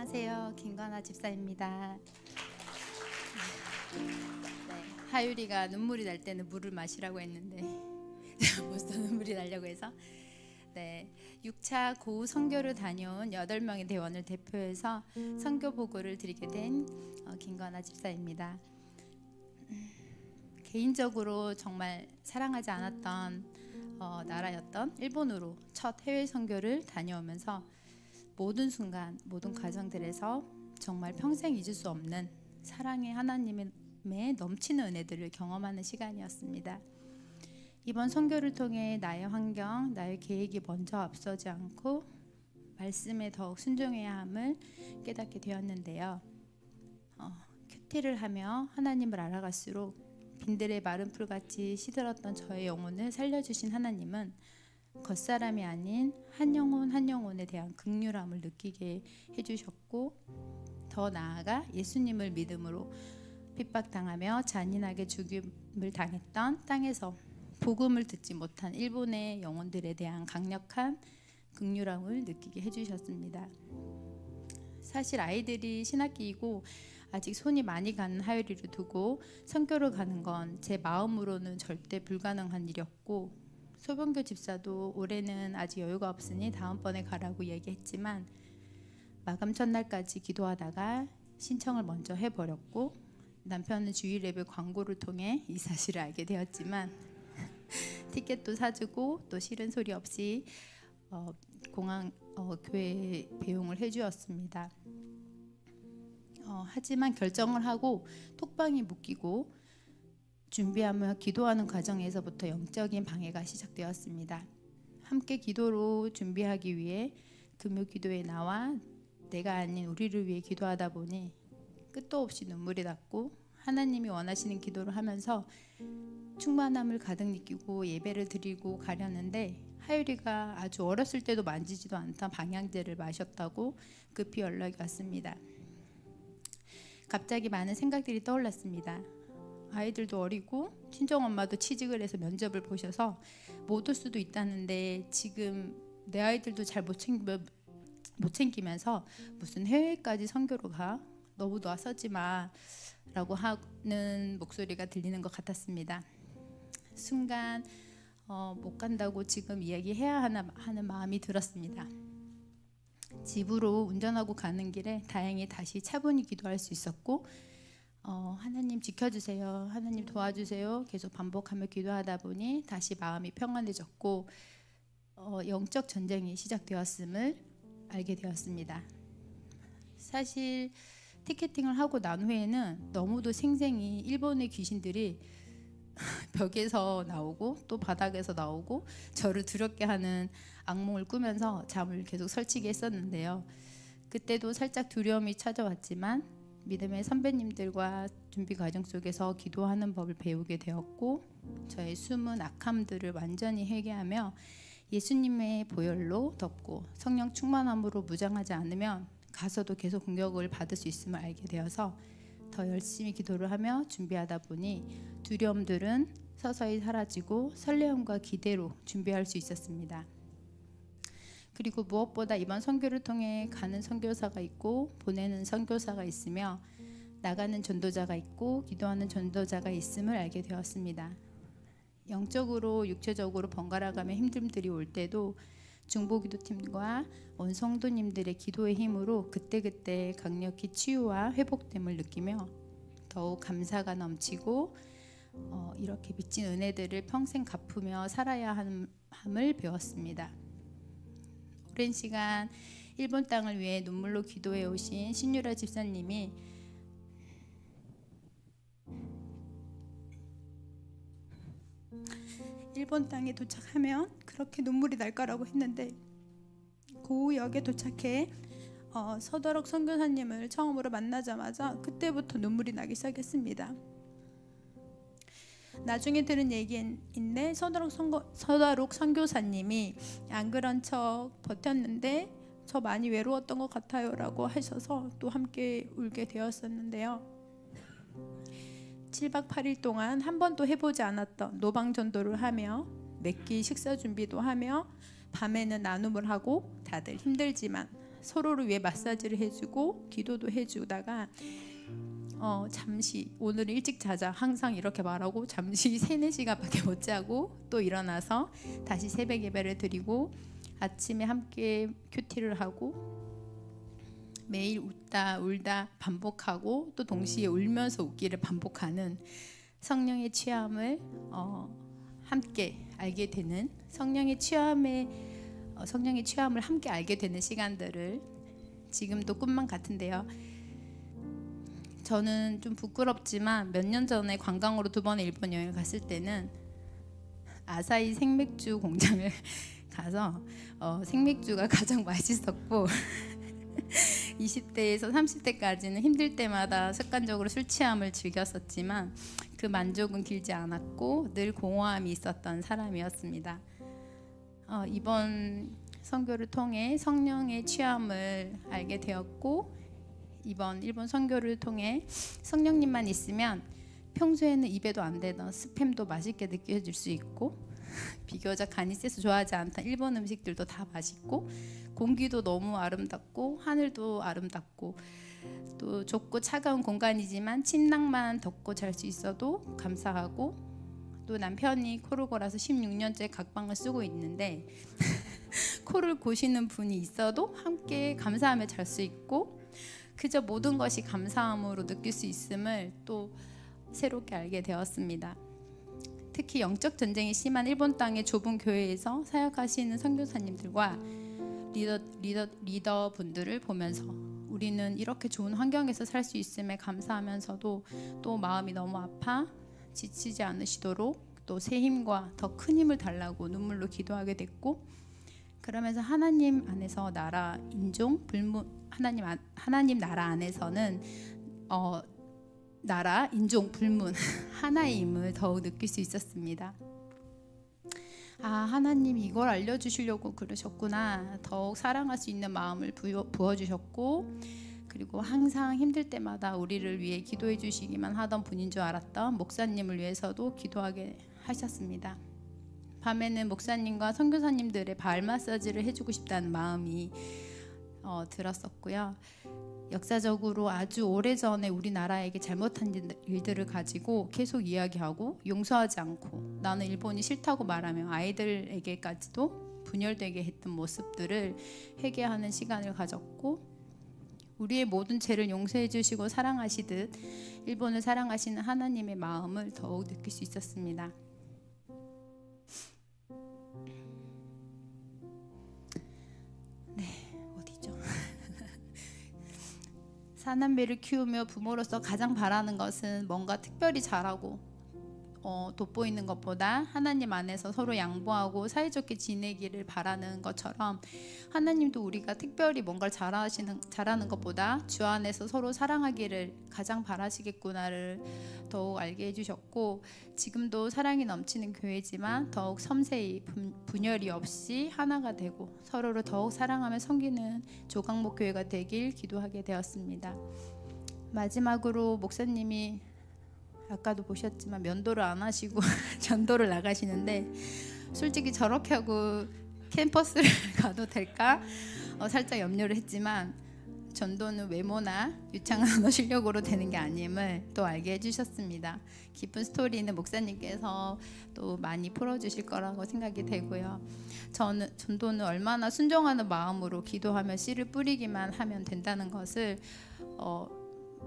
안녕하세요. 김건아 집사입니다. 하율이가 눈물이 날 때는 물을 마시라고 했는데 벌써 눈물이 나려고 해서 6차 고우 선교를 다녀온 8명의 대원을 대표해서 선교 보고를 드리게 된 김건아 집사입니다. 개인적으로 정말 사랑하지 않았던 나라였던 일본으로 첫 해외 선교를 다녀오면서 모든 순간, 모든 과정들에서 정말 평생 잊을 수 없는 사랑의 하나님의 넘치는 은혜들을 경험하는 시간이었습니다. 이번 선교를 통해 나의 환경, 나의 계획이 먼저 앞서지 않고 말씀에 더욱 순종해야 함을 깨닫게 되었는데요. 큐티를 하며 하나님을 알아갈수록 빈들의 마른 풀같이 시들었던 저의 영혼을 살려주신 하나님은 겉사람이 아닌 한 영혼 한 영혼에 대한 긍휼함을 느끼게 해주셨고, 더 나아가 예수님을 믿음으로 핍박당하며 잔인하게 죽임을 당했던 땅에서 복음을 듣지 못한 일본의 영혼들에 대한 강력한 긍휼함을 느끼게 해주셨습니다. 사실 아이들이 신학기이고 아직 손이 많이 가는 하율이를 두고 선교를 가는 건 제 마음으로는 절대 불가능한 일이었고, 소병교 집사도 올해는 아직 여유가 없으니 다음번에 가라고 얘기했지만 마감 첫날까지 기도하다가 신청을 먼저 해버렸고, 남편은 주일예배 광고를 통해 이 사실을 알게 되었지만 티켓도 사주고 또 싫은 소리 없이 공항 교회 배웅을 해주었습니다. 하지만 결정을 하고 톡방이 묶이고 준비하며 기도하는 과정에서부터 영적인 방해가 시작되었습니다. 함께 기도로 준비하기 위해 금요 기도에 나와 내가 아닌 우리를 위해 기도하다 보니 끝도 없이 눈물이 났고, 하나님이 원하시는 기도를 하면서 충만함을 가득 느끼고 예배를 드리고 가려는데, 하율이가 아주 어렸을 때도 만지지도 않던 방향제를 마셨다고 급히 연락이 왔습니다. 갑자기 많은 생각들이 떠올랐습니다. 아이들도 어리고 친정엄마도 취직을 해서 면접을 보셔서 못 올 수도 있다는데 지금 내 아이들도 잘 못 챙기면서 무슨 해외까지 선교로 가? 너무 놔서지 마 라고 하는 목소리가 들리는 것 같았습니다. 순간 못 간다고 지금 이야기해야 하나 하는 마음이 들었습니다. 집으로 운전하고 가는 길에 다행히 다시 차분히 기도할 수 있었고, 하나님 지켜주세요, 하나님 도와주세요 계속 반복하며 기도하다 보니 다시 마음이 평안해졌고 영적 전쟁이 시작되었음을 알게 되었습니다. 사실 티켓팅을 하고 난 후에는 너무도 생생히 일본의 귀신들이 벽에서 나오고 또 바닥에서 나오고 저를 두렵게 하는 악몽을 꾸면서 잠을 계속 설치게 했었는데요. 그때도 살짝 두려움이 찾아왔지만 믿음의 선배님들과 준비 과정 속에서 기도하는 법을 배우게 되었고, 저의 숨은 악함들을 완전히 회개하며 예수님의 보혈로 덮고 성령 충만함으로 무장하지 않으면 가서도 계속 공격을 받을 수 있음을 알게 되어서 더 열심히 기도를 하며 준비하다 보니 두려움들은 서서히 사라지고 설레움과 기대로 준비할 수 있었습니다. 그리고 무엇보다 이번 선교를 통해 가는 선교사가 있고 보내는 선교사가 있으며 나가는 전도자가 있고 기도하는 전도자가 있음을 알게 되었습니다. 영적으로 육체적으로 번갈아가며 힘듦들이 올 때도 중보기도팀과 원성도님들의 기도의 힘으로 그때그때 강력히 치유와 회복됨을 느끼며 더욱 감사가 넘치고 이렇게 빚진 은혜들을 평생 갚으며 살아야 함을 배웠습니다. 오랜 시간 일본 땅을 위해 눈물로 기도해 오신 신유라 집사님이 일본 땅에 도착하면 그렇게 눈물이 날 거라고 했는데, 고우역에 도착해 서더럭 선교사님을 처음으로 만나자마자 그때부터 눈물이 나기 시작했습니다. 나중에 들은 얘기인데 서더록 선교사님이 안 그런 척 버텼는데 저 많이 외로웠던 것 같아요 라고 하셔서 또 함께 울게 되었었는데요. 7박 8일 동안 한 번도 해보지 않았던 노방전도를 하며 매끼 식사 준비도 하며 밤에는 나눔을 하고 다들 힘들지만 서로를 위해 마사지를 해주고 기도도 해주다가 잠시 오늘은 일찍 자자 항상 이렇게 말하고 잠시 3-4시간밖에 못 자고 또 일어나서 다시 새벽 예배를 드리고 아침에 함께 큐티를 하고 매일 웃다 울다 반복하고 또 동시에 울면서 웃기를 반복하는 성령의 취함을 함께 알게 되는 성령의 취함을 함께 알게 되는 시간들을 지금도 꿈만 같은데요. 저는 좀 부끄럽지만 몇 년 전에 관광으로 2번의 일본 여행을 갔을 때는 아사히 생맥주 공장을 가서 생맥주가 가장 맛있었고 20대에서 30대까지는 힘들 때마다 습관적으로 술 취함을 즐겼었지만 그 만족은 길지 않았고 늘 공허함이 있었던 사람이었습니다. 이번 선교를 통해 성령의 취함을 알게 되었고 이번 일본 선교를 통해 성령님만 있으면 평소에는 입에도 안 대던 스팸도 맛있게 느껴질 수 있고 비교적 간이 세서 좋아하지 않던 일본 음식들도 다 맛있고 공기도 너무 아름답고 하늘도 아름답고 또 좁고 차가운 공간이지만 침낭만 덮고 잘 수 있어도 감사하고 또 남편이 코를 골아서 16년째 각방을 쓰고 있는데 코를 고시는 분이 있어도 함께 감사하며 잘 수 있고 그저 모든 것이 감사함으로 느낄 수 있음을 또 새롭게 알게 되었습니다. 특히 영적 전쟁이 심한 일본 땅의 좁은 교회에서 사역하시는 선교사님들과 리더분들을 보면서 우리는 이렇게 좋은 환경에서 살 수 있음에 감사하면서도 또 마음이 너무 아파 지치지 않으시도록 또 새 힘과 더 큰 힘을 달라고 눈물로 기도하게 됐고 그러면서 하나님 안에서 나라 인종 불문 하나님 나라 안에서는 나라 인종 불문 하나의 힘을 더욱 느낄 수 있었습니다. 하나님 이걸 알려주시려고 그러셨구나. 더욱 사랑할 수 있는 마음을 부어주셨고 그리고 항상 힘들 때마다 우리를 위해 기도해 주시기만 하던 분인 줄 알았던 목사님을 위해서도 기도하게 하셨습니다. 밤에는 목사님과 선교사님들의 발 마사지를 해주고 싶다는 마음이 들었었고요. 역사적으로 아주 오래전에 우리나라에게 잘못한 일들을 가지고 계속 이야기하고 용서하지 않고 나는 일본이 싫다고 말하며 아이들에게까지도 분열되게 했던 모습들을 회개하는 시간을 가졌고 우리의 모든 죄를 용서해 주시고 사랑하시듯 일본을 사랑하시는 하나님의 마음을 더욱 느낄 수 있었습니다. 사남매를 키우며 부모로서 가장 바라는 것은 뭔가 특별히 잘하고 돋보이는 것보다 하나님 안에서 서로 양보하고 사이좋게 지내기를 바라는 것처럼 하나님도 우리가 특별히 뭔가를 잘하는 것보다 주 안에서 서로 사랑하기를 가장 바라시겠구나를 더욱 알게 해주셨고 지금도 사랑이 넘치는 교회지만 더욱 섬세히 분열이 없이 하나가 되고 서로를 더욱 사랑하며 섬기는 조강목 교회가 되길 기도하게 되었습니다. 마지막으로 목사님이 아까도 보셨지만 면도를 안 하시고 전도를 나가시는데 솔직히 저렇게 하고 캠퍼스를 가도 될까 살짝 염려를 했지만 전도는 외모나 유창한 언어 실력으로 되는 게 아님을 또 알게 해주셨습니다. 깊은 스토리는 목사님께서 또 많이 풀어주실 거라고 생각이 되고요. 전도는 얼마나 순종하는 마음으로 기도하며 씨를 뿌리기만 하면 된다는 것을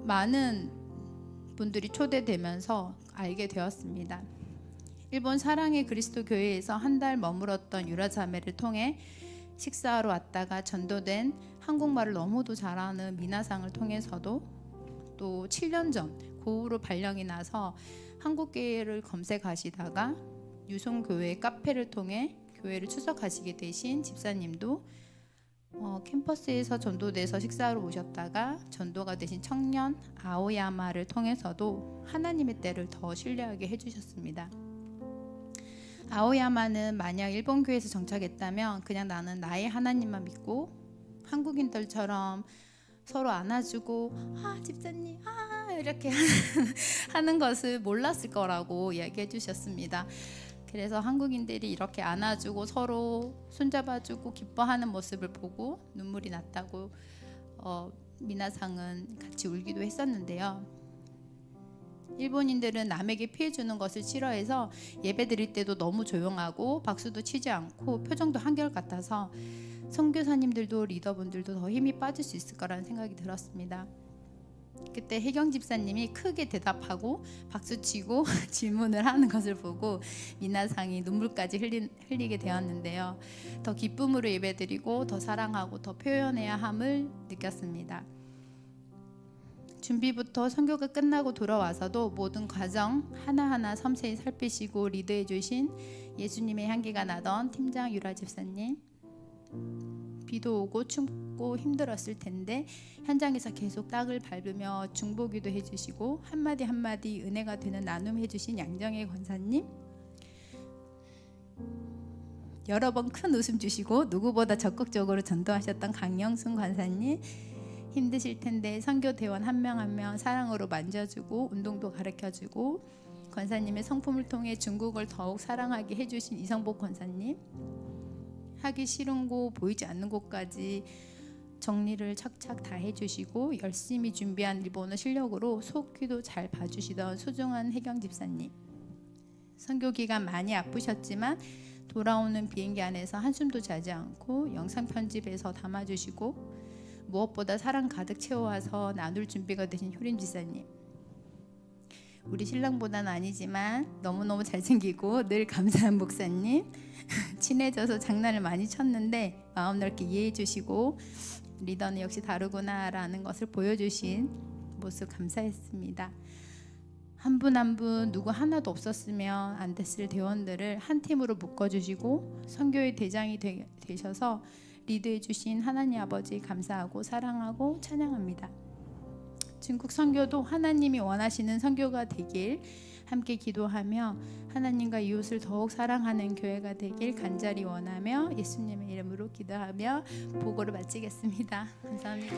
많은 분들이 초대되면서 알게 되었습니다. 일본 사랑의 그리스도 교회에서 한 달 머물었던 유라자매를 통해 식사하러 왔다가 전도된 한국말을 너무도 잘하는 미나상을 통해서도 또 7년 전 고우로 발령이 나서 한국교회를 검색하시다가 유송교회 카페를 통해 교회를 추석하시게 되신 집사님도 캠퍼스에서 전도돼서 식사하러 오셨다가 전도가 되신 청년 아오야마를 통해서도 하나님의 때를 더 신뢰하게 해주셨습니다. 아오야마는 만약 일본 교회에서 정착했다면 그냥 나는 나의 하나님만 믿고 한국인들처럼 서로 안아주고 집사님 이렇게 하는 것을 몰랐을 거라고 이야기해 주셨습니다. 그래서 한국인들이 이렇게 안아주고 서로 손잡아주고 기뻐하는 모습을 보고 눈물이 났다고 미나상은 같이 울기도 했었는데요. 일본인들은 남에게 피해 주는 것을 싫어해서 예배 드릴 때도 너무 조용하고 박수도 치지 않고 표정도 한결같아서 선교사님들도 리더분들도 더 힘이 빠질 수 있을 거라는 생각이 들었습니다. 그때 혜경 집사님이 크게 대답하고 박수치고 질문을 하는 것을 보고 미나상이 눈물까지 흘리게 되었는데요. 더 기쁨으로 예배드리고 더 사랑하고 더 표현해야 함을 느꼈습니다. 준비부터 선교가 끝나고 돌아와서도 모든 과정 하나하나 섬세히 살피시고 리드해 주신 예수님의 향기가 나던 팀장 유라 집사님, 비도 오고 춥고 힘들었을 텐데 현장에서 계속 땅을 밟으며 중보기도 해주시고 한마디 한마디 은혜가 되는 나눔 해주신 양정혜 권사님, 여러 번 큰 웃음 주시고 누구보다 적극적으로 전도하셨던 강영순 권사님, 힘드실 텐데 선교 대원 한 명 한 명 사랑으로 만져주고 운동도 가르쳐주고 권사님의 성품을 통해 중국을 더욱 사랑하게 해주신 이성복 권사님, 하기 싫은 곳 보이지 않는 곳까지 정리를 착착 다 해주시고 열심히 준비한 일본어 실력으로 속기도 잘 봐주시던 소중한 혜경 집사님, 선교 기간 많이 아프셨지만 돌아오는 비행기 안에서 한숨도 자지 않고 영상 편집해서 담아주시고 무엇보다 사랑 가득 채워와서 나눌 준비가 되신 효림 지사님, 우리 신랑보다는 아니지만 너무너무 잘생기고 늘 감사한 목사님, 친해져서 장난을 많이 쳤는데 마음 넓게 이해해 주시고 리더는 역시 다르구나라는 것을 보여주신 모습 감사했습니다. 한 분 한 분 누구 하나도 없었으면 안 됐을 대원들을 한 팀으로 묶어주시고 선교의 대장이 되셔서 리드해 주신 하나님 아버지 감사하고 사랑하고 찬양합니다. 중국 선교도 하나님이 원하시는 선교가 되길 함께 기도하며 하나님과 이웃을 더욱 사랑하는 교회가 되길 간절히 원하며 예수님의 이름으로 기도하며 보고를 마치겠습니다. 감사합니다.